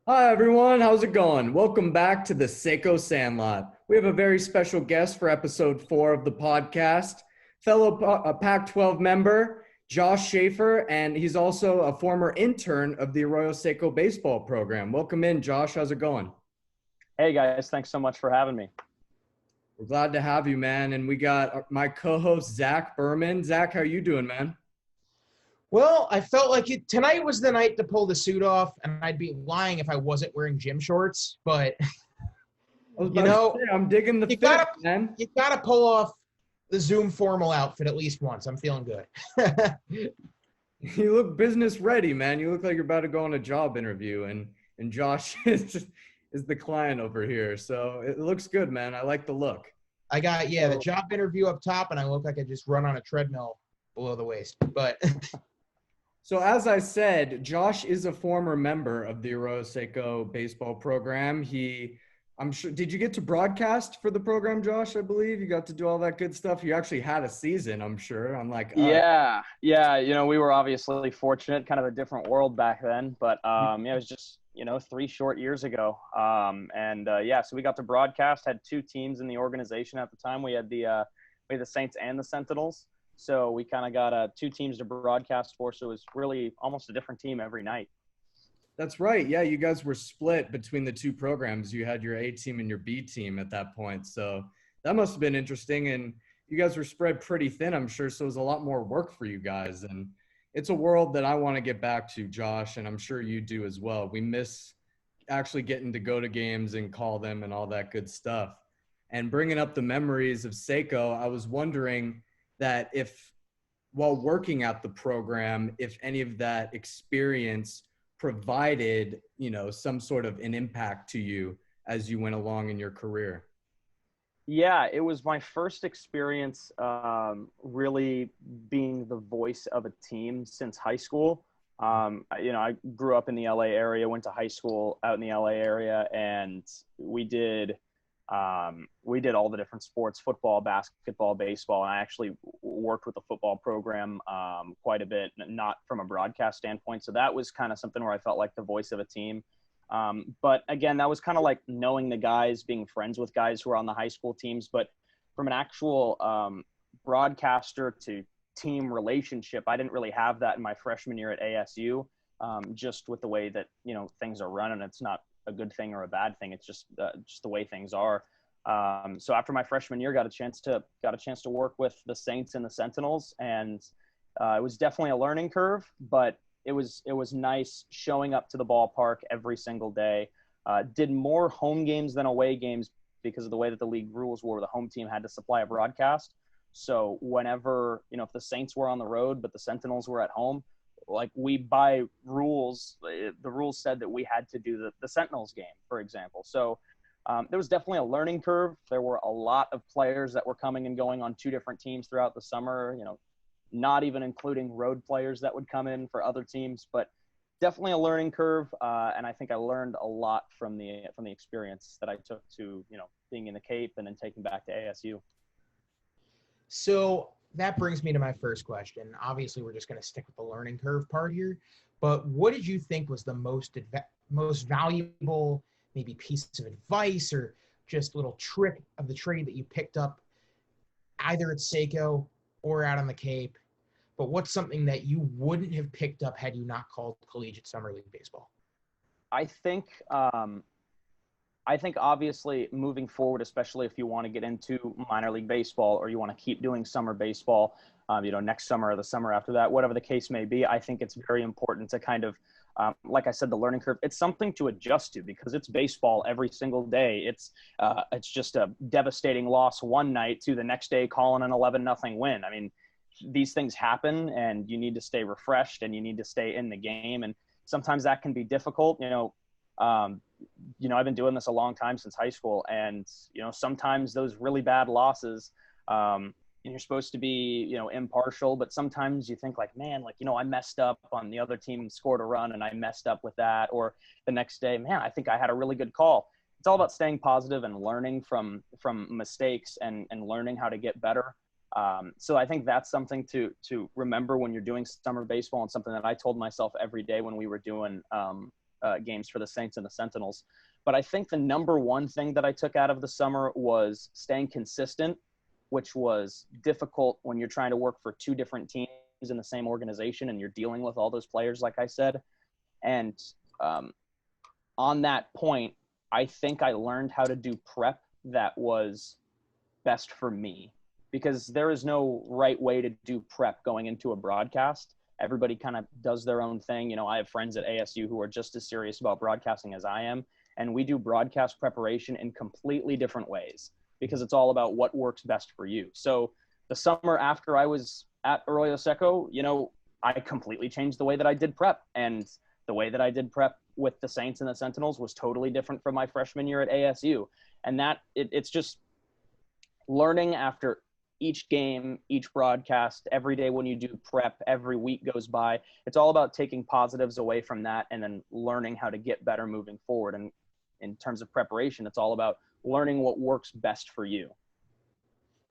Hi everyone, how's it going? Welcome back to the Seco Sandlot. We have a very special guest for episode 4 of the podcast, fellow Pac-12 member Josh Schaefer, and he's also a former intern of the Arroyo Seco baseball program. Welcome in, Josh. How's it going? Hey guys, thanks so much for having me. We're glad to have you, man. And we got my co-host Zach Berman. Zach, how you doing, man? Well, I felt like tonight was the night to pull the suit off, and I'd be lying if I wasn't wearing gym shorts. But I was you about to know, say, I'm digging the you fit, gotta man. you gotta pull off the Zoom formal outfit at least once. I'm feeling good. You look business ready, man. You look like you're about to go on a job interview, and Josh is the client over here. So it looks good, man. I like the look. I got the job interview up top, and I look like I just run on a treadmill below the waist. But So as I said, Josh is a former member of the Arroyo Seco baseball program. I'm sure, did you get to broadcast for the program, Josh? I believe you got to do all that good stuff. You actually had a season, I'm sure, unlike us. Yeah. We were obviously fortunate, kind of a different world back then, but it was just 3 short years ago. So we got to broadcast. Had two teams in the organization at the time. We had the Saints and the Sentinels. So we kind of got two teams to broadcast for. So it was really almost a different team every night. That's right. Yeah, you guys were split between the two programs. You had your A team and your B team at that point. So that must have been interesting. And you guys were spread pretty thin, I'm sure. So it was a lot more work for you guys. And it's a world that I want to get back to, Josh, and I'm sure you do as well. We miss actually getting to go to games and call them and all that good stuff. And bringing up the memories of Seiko, I was wondering that if, while working at the program, if any of that experience provided, some sort of an impact to you as you went along in your career. Yeah, it was my first experience really being the voice of a team since high school. I grew up in the LA area, went to high school out in the LA area, and we did all the different sports: football, basketball, baseball. And I actually worked with the football program quite a bit, not from a broadcast standpoint. So that was kind of something where I felt like the voice of a team. But again, that was kind of like knowing the guys, being friends with guys who were on the high school teams. But from an actual broadcaster to team relationship, I didn't really have that in my freshman year at ASU, just with the way that, things are run. And it's not a good thing or a bad thing. It's just the way things are. So after my freshman year, got a chance to work with the Saints and the Sentinels. And it was definitely a learning curve, but it was nice showing up to the ballpark every single day. Did more home games than away games because of the way that the league rules were. The home team had to supply a broadcast. So whenever, if the Saints were on the road, but the Sentinels were at home, like by rules, the rules said that we had to do the Sentinels game, for example. So there was definitely a learning curve. There were a lot of players that were coming and going on two different teams throughout the summer, not even including road players that would come in for other teams, but definitely a learning curve. And I think I learned a lot from the experience that I took to, being in the Cape and then taking back to ASU. so that brings me to my first question. Obviously, we're just going to stick with the learning curve part here. But what did you think was the most valuable, maybe piece of advice or just little trick of the trade that you picked up either at Seco or out on the Cape? But what's something that you wouldn't have picked up had you not called collegiate summer league baseball? I think obviously moving forward, especially if you want to get into minor league baseball or you want to keep doing summer baseball, next summer or the summer after that, whatever the case may be, I think it's very important to kind of, like I said, the learning curve. It's something to adjust to because it's baseball every single day. It's just a devastating loss one night to the next day calling an 11-0 win. I mean, these things happen and you need to stay refreshed and you need to stay in the game. And sometimes that can be difficult. I've been doing this a long time since high school, and sometimes those really bad losses, you're supposed to be impartial, but sometimes you think like, man, I messed up on the other team scored a run and I messed up with that, or the next day, man, I think I had a really good call. It's all about staying positive and learning from mistakes and learning how to get better. So I think that's something to remember when you're doing summer baseball, and something that I told myself every day when we were doing games for the Saints and the Sentinels. But I think the number one thing that I took out of the summer was staying consistent, which was difficult when you're trying to work for two different teams in the same organization and you're dealing with all those players, like I said. And on that point, I think I learned how to do prep that was best for me, because there is no right way to do prep going into a broadcast. Everybody kind of does their own thing. You know, I have friends at ASU who are just as serious about broadcasting as I am, and we do broadcast preparation in completely different ways because it's all about what works best for you. So the summer after I was at Arroyo Seco, you know, I completely changed the way that I did prep, and the way that I did prep with the Saints and the Sentinels was totally different from my freshman year at ASU. And that it's just learning after each game, each broadcast, every day when you do prep, every week goes by. It's all about taking positives away from that and then learning how to get better moving forward. And in terms of preparation, it's all about learning what works best for you.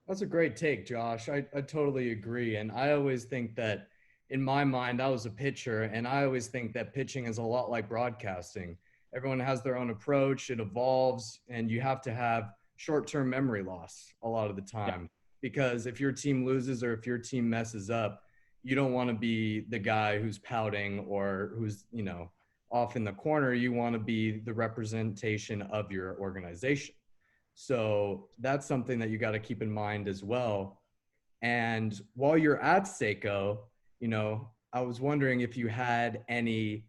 That's a great take, Josh. I totally agree. And I always think that, in my mind, I was a pitcher, and I always think that pitching is a lot like broadcasting. Everyone has their own approach, it evolves, and you have to have short-term memory loss a lot of the time. Yeah. Because if your team loses or if your team messes up, you don't want to be the guy who's pouting or who's, you know, off in the corner. You want to be the representation of your organization. So that's something that you got to keep in mind as well. And while you're at Seco, you know, I was wondering if you had any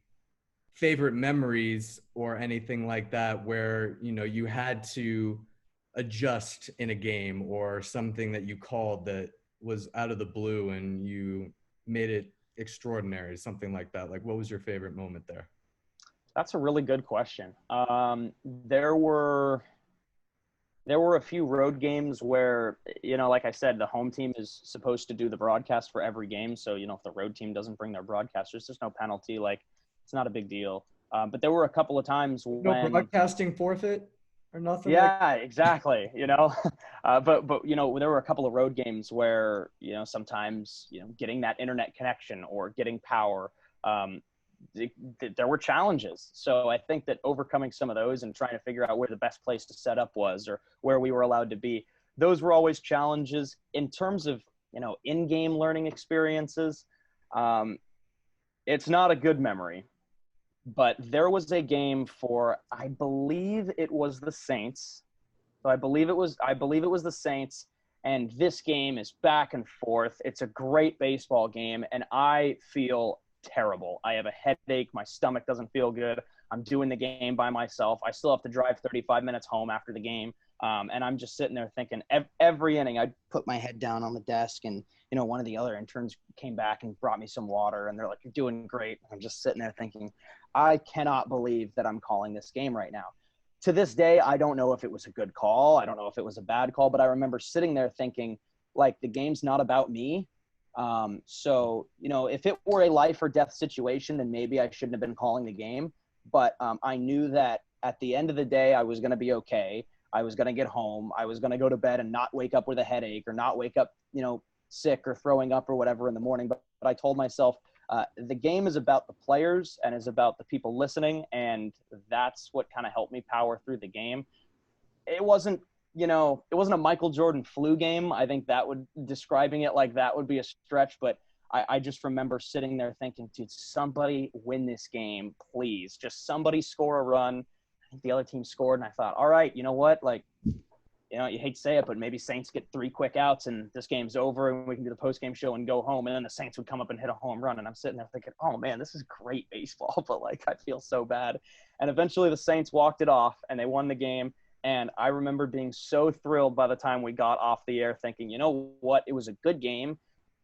favorite memories or anything like that where, you know, you had to adjust in a game, or something that you called that was out of the blue and you made it extraordinary, something like that. Like, what was your favorite moment there? That's a really good question. There were a few road games where, you know, like I said, the home team is supposed to do the broadcast for every game. So, you know, if the road team doesn't bring their broadcasters, there's no penalty. Like, it's not a big deal. But there were a couple of times when no broadcasting forfeit or nothing. Yeah, exactly. You know, but you know, there were a couple of road games where, you know, sometimes, you know, getting that internet connection or getting power, there were challenges. So I think that overcoming some of those and trying to figure out where the best place to set up was or where we were allowed to be, those were always challenges. In terms of, you know, in-game learning experiences, it's not a good memory, but there was a game for, I believe it was the Saints. So I believe it was the Saints. And this game is back and forth. It's a great baseball game, and I feel terrible. I have a headache. My stomach doesn't feel good. I'm doing the game by myself. I still have to drive 35 minutes home after the game. And I'm just sitting there thinking every inning I'd put my head down on the desk, and, you know, one of the other interns came back and brought me some water, and they're like, "You're doing great." I'm just sitting there thinking, I cannot believe that I'm calling this game right now. To this day, I don't know if it was a good call. I don't know if it was a bad call, but I remember sitting there thinking, like, the game's not about me. So, you know, if it were a life or death situation, then maybe I shouldn't have been calling the game. But I knew that at the end of the day, I was going to be okay. I was going to get home. I was going to go to bed and not wake up with a headache or not wake up, you know, sick or throwing up or whatever in the morning. But I told myself, the game is about the players and is about the people listening. And that's what kind of helped me power through the game. It wasn't a Michael Jordan flu game. I think describing it like that would be a stretch, but I just remember sitting there thinking, dude, somebody win this game, please. Just somebody score a run. I think the other team scored, and I thought, all right, you know what? Like, you know, you hate to say it, but maybe Saints get 3 quick outs and this game's over and we can do the post-game show and go home. And then the Saints would come up and hit a home run. And I'm sitting there thinking, oh man, this is great baseball, but like, I feel so bad. And eventually the Saints walked it off and they won the game. And I remember being so thrilled by the time we got off the air thinking, you know what, it was a good game.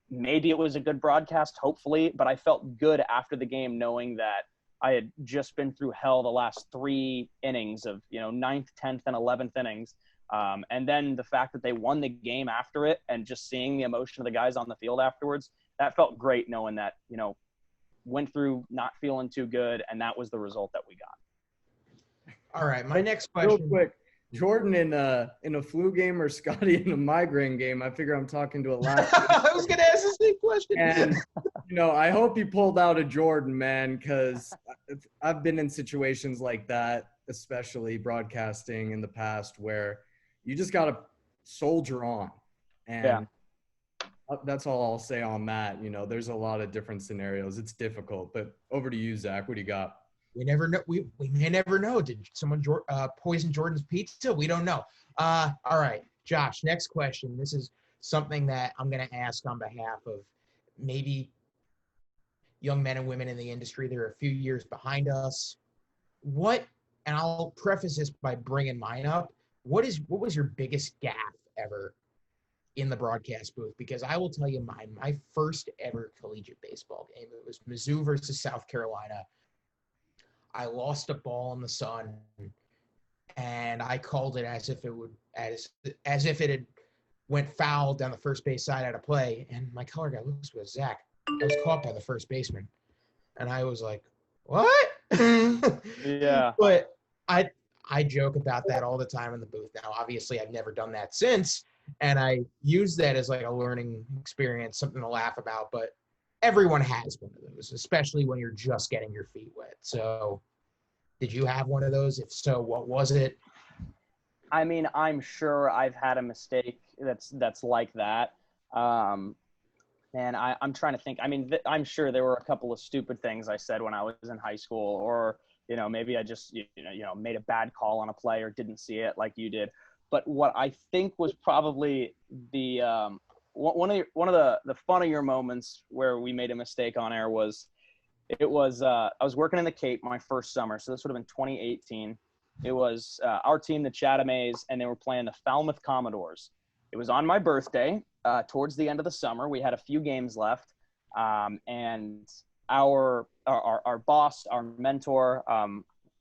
Maybe it was a good broadcast, hopefully, but I felt good after the game knowing that I had just been through hell the last 3 innings of, you know, 9th, 10th, and 11th innings. And then the fact that they won the game after it and just seeing the emotion of the guys on the field afterwards, that felt great knowing that, you know, went through not feeling too good, and that was the result that we got. All right, my next question. Real quick, Jordan in a flu game or Scotty in a migraine game? I figure I'm talking to a lot. I was going to ask the same question. And, you know, I hope he pulled out a Jordan, man, because I've been in situations like that, especially broadcasting in the past, where you just got to soldier on. And that's all I'll say on that. You know, there's a lot of different scenarios. It's difficult, but over to you, Zach. What do you got? We never know. We may never know. Did someone poison Jordan's pizza? We don't know. All right, Josh, next question. This is something that I'm going to ask on behalf of maybe young men and women in the industry. They're a few years behind us. And I'll preface this by bringing mine up. What was your biggest gaffe ever in the broadcast booth? Because I will tell you mine. My first ever collegiate baseball game. It was Mizzou versus South Carolina. I lost a ball in the sun, and I called it as if it had went foul down the first base side out of play. And my color guy looks at Zach. I was caught by the first baseman, and I was like, "What?" Yeah. But I joke about that all the time in the booth. Now, obviously, I've never done that since, and I use that as like a learning experience, something to laugh about. But everyone has one of those, especially when you're just getting your feet wet. So did you have one of those? If so, what was it? I mean, I'm sure I've had a mistake that's like that. And I'm trying to think. I mean, I'm sure there were a couple of stupid things I said when I was in high school, or, you know, maybe I just, made a bad call on a play or didn't see it like you did. But what I think was probably the one of the funnier moments where we made a mistake on air was I was working in the Cape my first summer, so this would have been 2018. It was our team, the Chatham A's, and they were playing the Falmouth Commodores. It was on my birthday, towards the end of the summer. We had a few games left, and our boss, our mentor,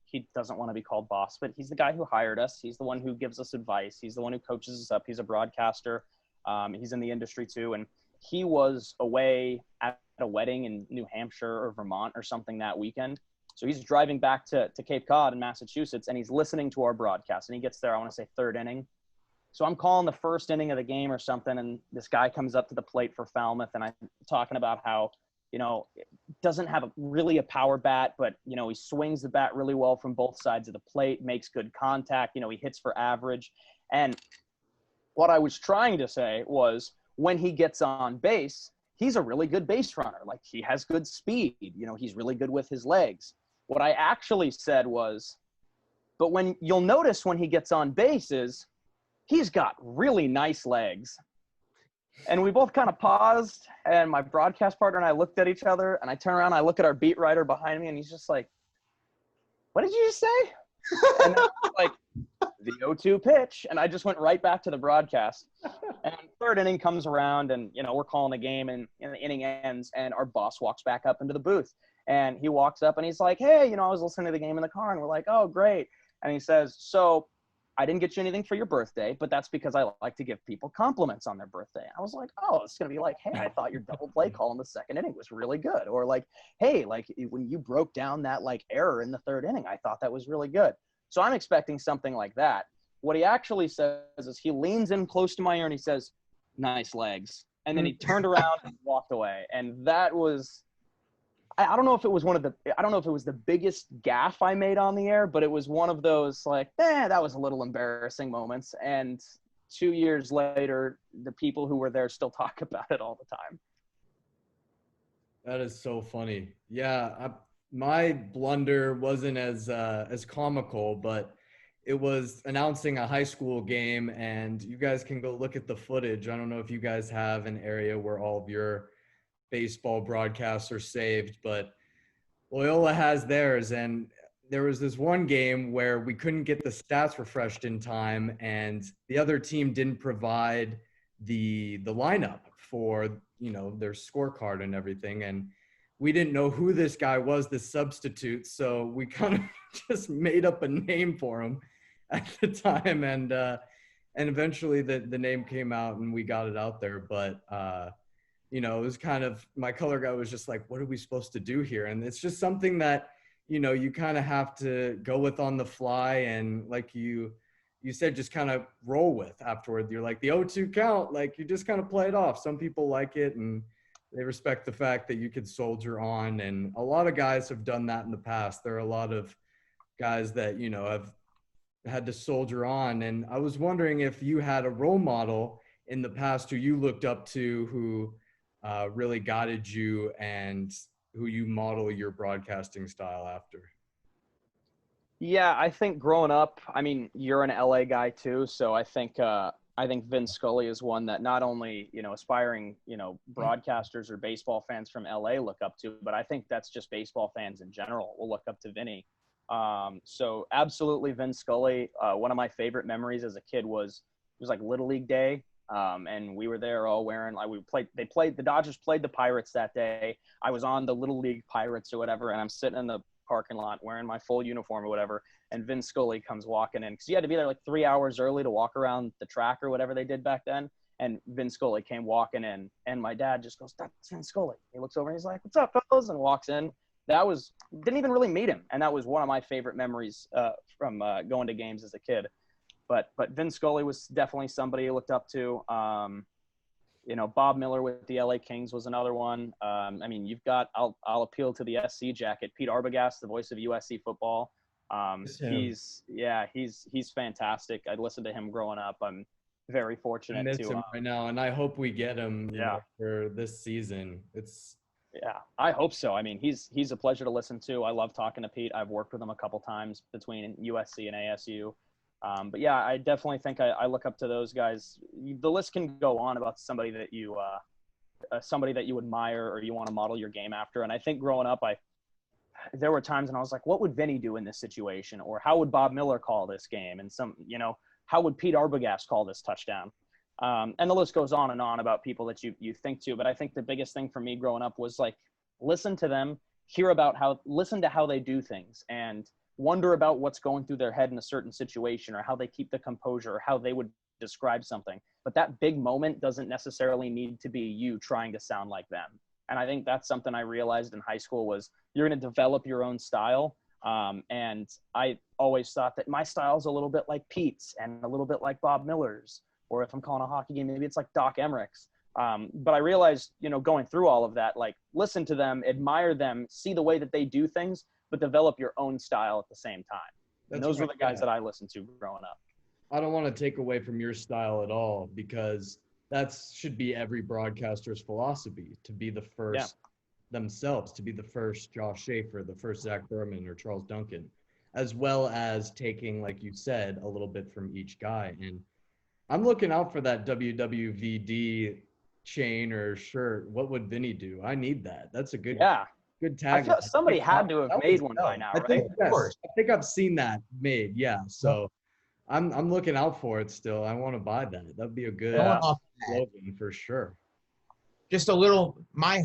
he doesn't want to be called boss, but he's the guy who hired us. He's the one who gives us advice. He's the one who coaches us up. He's a broadcaster. He's in the industry too. And he was away at a wedding in New Hampshire or Vermont or something that weekend. So he's driving back to Cape Cod in Massachusetts, and he's listening to our broadcast. And he gets there, I want to say third inning. So I'm calling the first inning of the game or something, and this guy comes up to the plate for Falmouth, and I'm talking about how, doesn't have really a power bat, but, he swings the bat really well from both sides of the plate, makes good contact, he hits for average. And what I was trying to say was, when he gets on base, he's a really good base runner. Like, he has good speed, he's really good with his legs. What I actually said was, but when you'll notice when he gets on base is he's got really nice legs. And we both kind of paused, and my broadcast partner and I looked at each other, and I turn around, I look at our beat writer behind me, and he's just like, "What did you just say?" And then like, the 0-2 pitch, and I just went right back to the broadcast. And third inning comes around, and we're calling the game, and the inning ends, and our boss walks back up into the booth, and he walks up and he's like, "Hey, I was listening to the game in the car," and we're like, "Oh, great." And he says, "So I didn't get you anything for your birthday, but that's because I like to give people compliments on their birthday." I was like, "Oh, it's going to be like, hey, I thought your double play call in the second inning was really good." Or like, "Hey, like when you broke down that like error in the third inning, I thought that was really good." So I'm expecting something like that. What he actually says is he leans in close to my ear and he says, "Nice legs." And then he turned around and walked away. And that was, I don't know if it was the biggest gaffe I made on the air, but it was one of those like, that was a little embarrassing moments. And 2 years later, the people who were there still talk about it all the time. That is so funny. Yeah, my blunder wasn't as comical, but it was announcing a high school game, and you guys can go look at the footage. I don't know if you guys have an area where all of your baseball broadcasts are saved, but Loyola has theirs. And there was this one game where we couldn't get the stats refreshed in time, and the other team didn't provide the lineup for their scorecard and everything, and we didn't know who this guy was, this substitute, so we kind of just made up a name for him at the time, and eventually the name came out and we got it out there. But it was kind of, my color guy was just like, "What are we supposed to do here?" And it's just something that you kind of have to go with on the fly, and like you said, just kind of roll with afterward. You're like, the 0-2 count, like you just kind of play it off. Some people like it, and They respect the fact that you could soldier on, and a lot of guys have done that in the past. There are a lot of guys that, you know, have had to soldier on. And I was wondering if you had a role model in the past who you looked up to, who really guided you and who you model your broadcasting style after. Yeah, I think growing up, I mean, you're an LA guy too, so I think Vin Scully is one that not only, you know, aspiring, you know, broadcasters or baseball fans from LA look up to, but I think that's just baseball fans in general will look up to Vinny. So absolutely Vin Scully. One of my favorite memories as a kid was it was like Little League Day. And we were there all wearing like the Dodgers played the Pirates that day. I was on the Little League Pirates or whatever, and I'm sitting in the parking lot wearing my full uniform or whatever, and Vin Scully comes walking in because you had to be there like 3 hours early to walk around the track or whatever they did back then. And Vin Scully came walking in, and my dad just goes, "That's Vin Scully." He looks over and he's like, "What's up, fellas?" and walks in. Didn't even really meet him, and that was one of my favorite memories from going to games as a kid. But Vin Scully was definitely somebody I looked up to. You know, Bob Miller with the LA Kings was another one. I mean, you've got, I'll appeal to the SC jacket. Pete Arbogast, the voice of USC football. He's fantastic. I listened to him growing up. I'm very fortunate I miss to him right now, and I hope we get him yeah. know, for this season. Yeah, I hope so. I mean, he's a pleasure to listen to. I love talking to Pete. I've worked with him a couple times between USC and ASU. But yeah, I definitely think I look up to those guys. The list can go on about somebody that you admire or you want to model your game after. And I think growing up, there were times when I was like, what would Vinny do in this situation? Or how would Bob Miller call this game? And how would Pete Arbogast call this touchdown? And the list goes on and on about people that you think to. But I think the biggest thing for me growing up was like, listen to them, listen to how they do things, and wonder about what's going through their head in a certain situation, or how they keep the composure, or how they would describe something. But that big moment doesn't necessarily need to be you trying to sound like them. And I think that's something I realized in high school was you're going to develop your own style. And I always thought that my style is a little bit like Pete's and a little bit like Bob Miller's, or if I'm calling a hockey game, maybe it's like Doc Emmerich's. But I realized, going through all of that, like listen to them, admire them, see the way that they do things, but develop your own style at the same time. And those were the guys that I listened to growing up. I don't want to take away from your style at all, because that should be every broadcaster's philosophy, to be the first themselves, to be the first Josh Schaefer, the first Zach Berman or Charles Duncan, as well as taking, like you said, a little bit from each guy. And I'm looking out for that WWVD chain or shirt. What would Vinny do? I need that. That's a good tag. Somebody had to have made one by now, right? I think I've seen that made. Yeah. So I'm looking out for it still. I want to buy that. That'd be a good slogan for sure. Just a little, my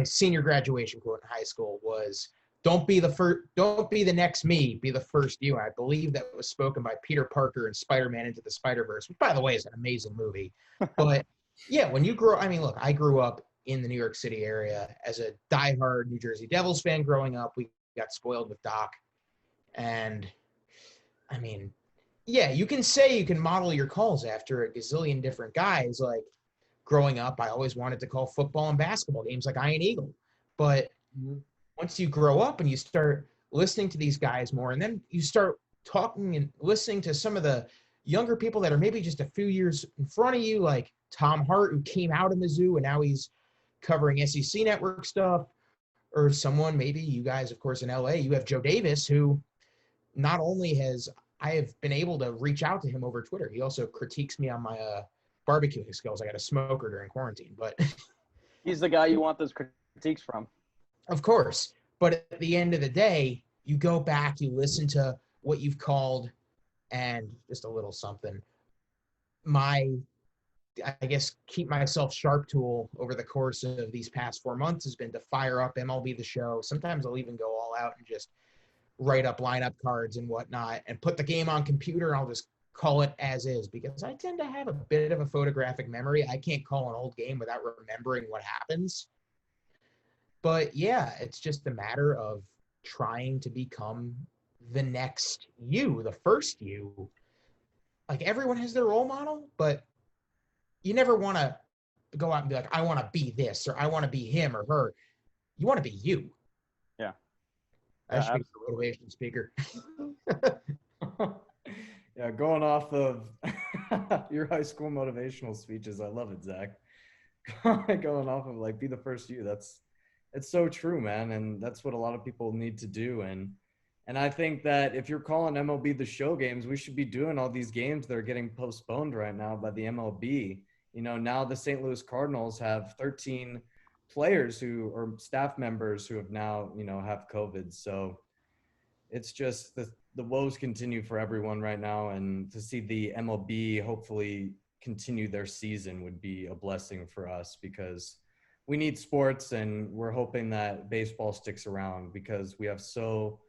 senior graduation quote in high school was, don't be the next me, be the first you. And I believe that was spoken by Peter Parker in Spider-Man Into the Spider-Verse, which by the way is an amazing movie. But yeah, when you grow, look, I grew up in the New York City area as a diehard New Jersey Devils fan growing up. We got spoiled with Doc. And you can say you can model your calls after a gazillion different guys. Like growing up, I always wanted to call football and basketball games like Iron Eagle. But once you grow up and you start listening to these guys more, and then you start talking and listening to some of the younger people that are maybe just a few years in front of you, like Tom Hart, who came out of Mizzou and now he's covering SEC network stuff, or someone, maybe you guys, of course, in LA, you have Joe Davis, who not only I have been able to reach out to him over Twitter. He also critiques me on my barbecuing skills. I got a smoker during quarantine, but he's the guy you want those critiques from. Of course. But at the end of the day, you go back, you listen to what you've called, and just a little something. I guess, keep myself sharp tool over the course of these past 4 months has been to fire up MLB The Show. Sometimes I'll even go all out and just write up lineup cards and whatnot and put the game on computer. I'll just call it as is, because I tend to have a bit of a photographic memory. I can't call an old game without remembering what happens. But yeah, it's just a matter of trying to become the next you, the first you. Like everyone has their role model, but you never want to go out and be like, I want to be this, or I want to be him or her. You want to be you. Yeah. I should be a motivation speaker. Yeah, going off of your high school motivational speeches, I love it, Zach. Going off of like, be the first you. It's so true, man, and that's what a lot of people need to do. And I think that if you're calling MLB the Show games, we should be doing all these games that are getting postponed right now by the MLB. You know, now the St. Louis Cardinals have 13 players or staff members who have now, have COVID. So it's just the woes continue for everyone right now. And to see the MLB hopefully continue their season would be a blessing for us, because we need sports, and we're hoping that baseball sticks around because we have so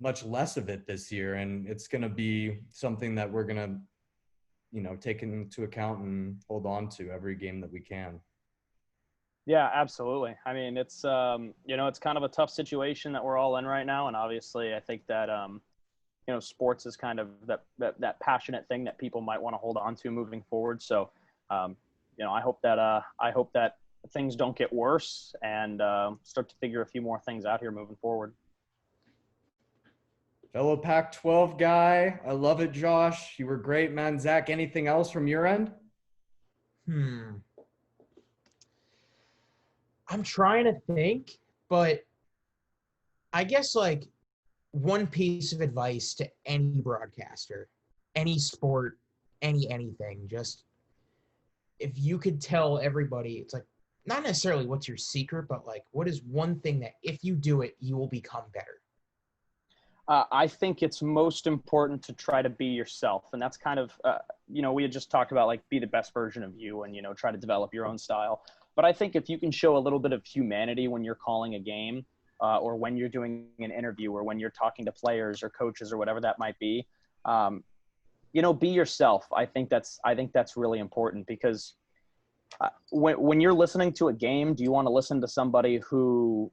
much less of it this year. And it's going to be something that we're going to, take into account and hold on to every game that we can. Yeah, absolutely. I mean, it's, it's kind of a tough situation that we're all in right now. And obviously I think that, sports is kind of that passionate thing that people might want to hold on to moving forward. So, I hope that things don't get worse and start to figure a few more things out here moving forward. Fellow Pac-12 guy. I love it, Josh. You were great, man. Zach, anything else from your end? I'm trying to think, but I guess like one piece of advice to any broadcaster, any sport, anything, just if you could tell everybody, it's like not necessarily what's your secret, but like what is one thing that if you do it, you will become better? I think it's most important to try to be yourself. And that's kind of, we had just talked about like be the best version of you and, try to develop your own style. But I think if you can show a little bit of humanity when you're calling a game or when you're doing an interview or when you're talking to players or coaches or whatever that might be, be yourself. I think that's really important, because when you're listening to a game, do you want to listen to somebody who,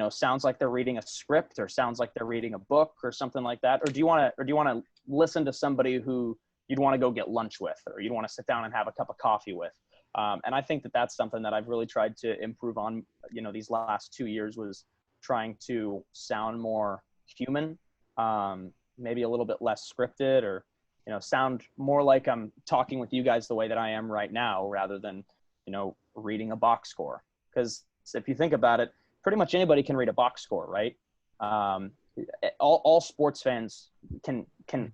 sounds like they're reading a script or sounds like they're reading a book or something like that? Or do you want to listen to somebody who you'd want to go get lunch with, or you'd want to sit down and have a cup of coffee with? And I think that that's something that I've really tried to improve on, these last 2 years, was trying to sound more human, maybe a little bit less scripted, or, sound more like I'm talking with you guys the way that I am right now, rather than, reading a box score. Because if you think about it, pretty much anybody can read a box score, right? All sports fans can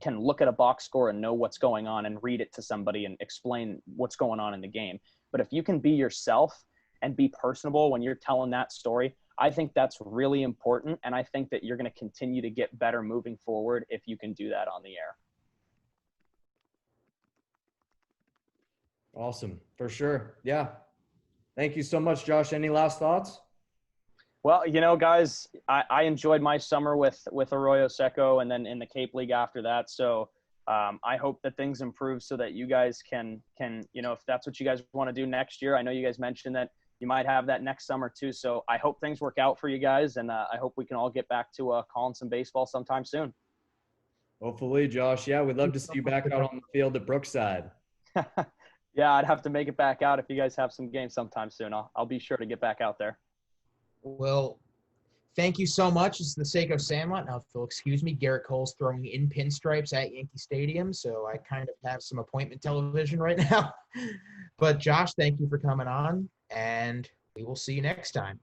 look at a box score and know what's going on and read it to somebody and explain what's going on in the game. But if you can be yourself and be personable when you're telling that story, I think that's really important. And I think that you're going to continue to get better moving forward if you can do that on the air. Awesome. For sure. Yeah. Thank you so much, Josh. Any last thoughts? Well, guys, I enjoyed my summer with Arroyo Seco and then in the Cape League after that. So I hope that things improve so that you guys can, if that's what you guys want to do next year. I know you guys mentioned that you might have that next summer too. So I hope things work out for you guys. And I hope we can all get back to calling some baseball sometime soon. Hopefully, Josh. Yeah, we'd love to see you back out on the field at Brookside. Yeah, I'd have to make it back out if you guys have some games sometime soon. I'll be sure to get back out there. Well, thank you so much. It's the Seco Sandlot. Now, if you'll excuse me, Garrett Cole's throwing in pinstripes at Yankee Stadium, so I kind of have some appointment television right now. But, Josh, thank you for coming on, and we will see you next time.